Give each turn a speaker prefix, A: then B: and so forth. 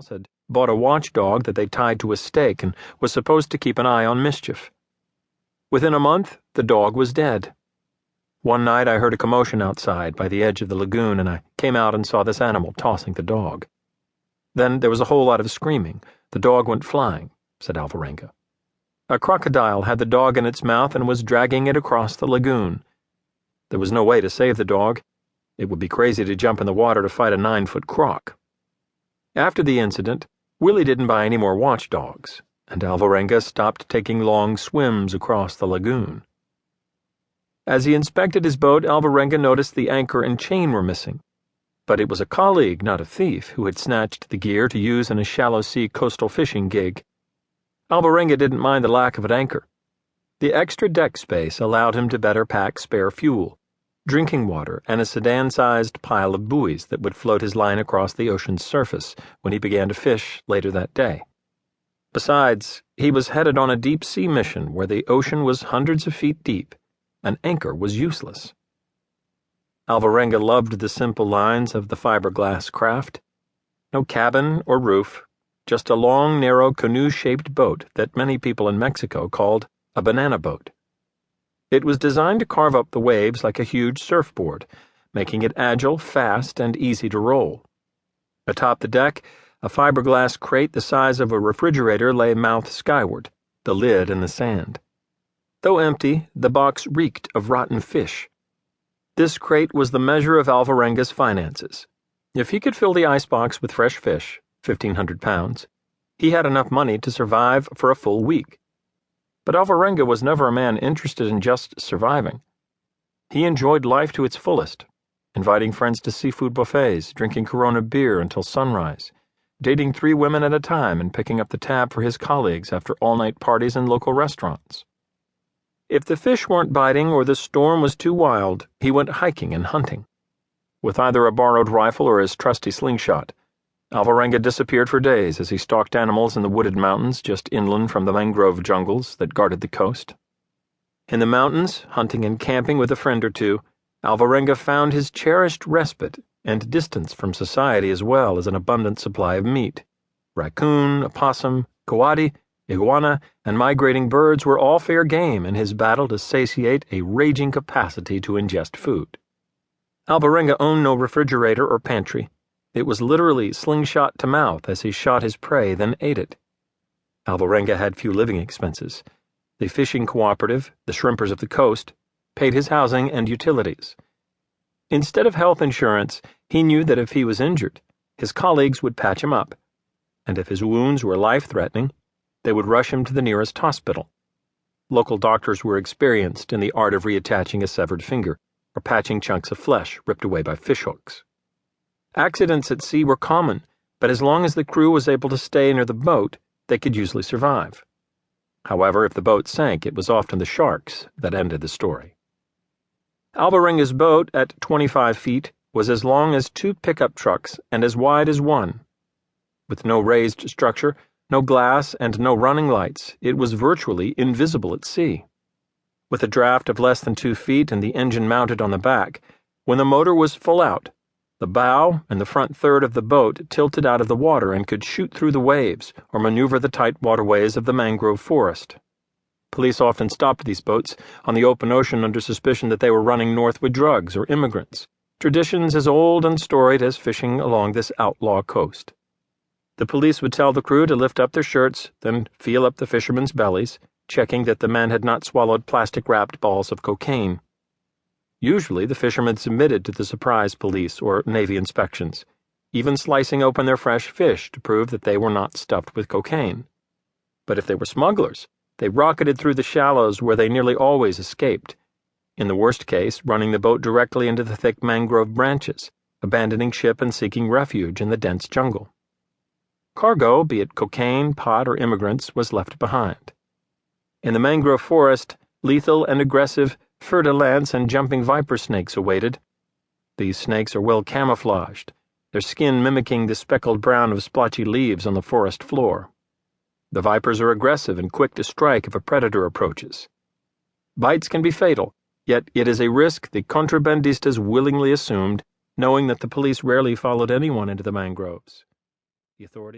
A: had bought a watchdog that they tied to a stake and was supposed to keep an eye on mischief. Within a month, the dog was dead. One night I heard a commotion outside by the edge of the lagoon, and I came out and saw this animal tossing the dog. Then there was a whole lot of screaming. The dog went flying, said Alvarenga. A crocodile had the dog in its mouth and was dragging it across the lagoon. There was no way to save the dog. It would be crazy to jump in the water to fight a 9-foot croc. After the incident, Willie didn't buy any more watchdogs, and Alvarenga stopped taking long swims across the lagoon. As he inspected his boat, Alvarenga noticed the anchor and chain were missing. But it was a colleague, not a thief, who had snatched the gear to use in a shallow-sea coastal fishing gig. Alvarenga didn't mind the lack of an anchor. The extra deck space allowed him to better pack spare fuel, drinking water, and a sedan-sized pile of buoys that would float his line across the ocean's surface when he began to fish later that day. Besides, he was headed on a deep-sea mission where the ocean was hundreds of feet deep. An anchor was useless. Alvarenga loved the simple lines of the fiberglass craft. No cabin or roof, just a long, narrow, canoe-shaped boat that many people in Mexico called a banana boat. It was designed to carve up the waves like a huge surfboard, making it agile, fast, and easy to roll. Atop the deck, a fiberglass crate the size of a refrigerator lay mouth skyward, the lid in the sand. Though empty, the box reeked of rotten fish. This crate was the measure of Alvarenga's finances. If he could fill the icebox with fresh fish, 1,500 pounds, he had enough money to survive for a full week. But Alvarenga was never a man interested in just surviving. He enjoyed life to its fullest, inviting friends to seafood buffets, drinking Corona beer until sunrise, dating 3 women at a time and picking up the tab for his colleagues after all-night parties in local restaurants. If the fish weren't biting or the storm was too wild, he went hiking and hunting. With either a borrowed rifle or his trusty slingshot, Alvarenga disappeared for days as he stalked animals in the wooded mountains just inland from the mangrove jungles that guarded the coast. In the mountains, hunting and camping with a friend or two, Alvarenga found his cherished respite and distance from society as well as an abundant supply of meat. Raccoon, opossum, coati, iguana, and migrating birds were all fair game in his battle to satiate a raging capacity to ingest food. Alvarenga owned no refrigerator or pantry. It was literally slingshot to mouth as he shot his prey, then ate it. Alvarenga had few living expenses. The fishing cooperative, the Shrimpers of the Coast, paid his housing and utilities. Instead of health insurance, he knew that if he was injured, his colleagues would patch him up, and if his wounds were life-threatening, they would rush him to the nearest hospital. Local doctors were experienced in the art of reattaching a severed finger or patching chunks of flesh ripped away by fishhooks. Accidents at sea were common, but as long as the crew was able to stay near the boat, they could usually survive. However, if the boat sank, it was often the sharks that ended the story. Alvarenga's boat, at 25 feet, was as long as 2 pickup trucks and as wide as one. With no raised structure, no glass, and no running lights, it was virtually invisible at sea. With a draft of less than 2 feet and the engine mounted on the back, when the motor was full out, the bow and the front third of the boat tilted out of the water and could shoot through the waves or maneuver the tight waterways of the mangrove forest. Police often stopped these boats on the open ocean under suspicion that they were running north with drugs or immigrants, traditions as old and storied as fishing along this outlaw coast. The police would tell the crew to lift up their shirts, then feel up the fishermen's bellies, checking that the men had not swallowed plastic-wrapped balls of cocaine. Usually, the fishermen submitted to the surprise police or Navy inspections, even slicing open their fresh fish to prove that they were not stuffed with cocaine. But if they were smugglers, they rocketed through the shallows where they nearly always escaped, in the worst case running the boat directly into the thick mangrove branches, abandoning ship and seeking refuge in the dense jungle. Cargo, be it cocaine, pot, or immigrants, was left behind. In the mangrove forest, lethal and aggressive fer-de-lance and jumping viper snakes awaited. These snakes are well camouflaged, their skin mimicking the speckled brown of splotchy leaves on the forest floor. The vipers are aggressive and quick to strike if a predator approaches. Bites can be fatal, yet it is a risk the contrabandistas willingly assumed, knowing that the police rarely followed anyone into the mangroves. The authorities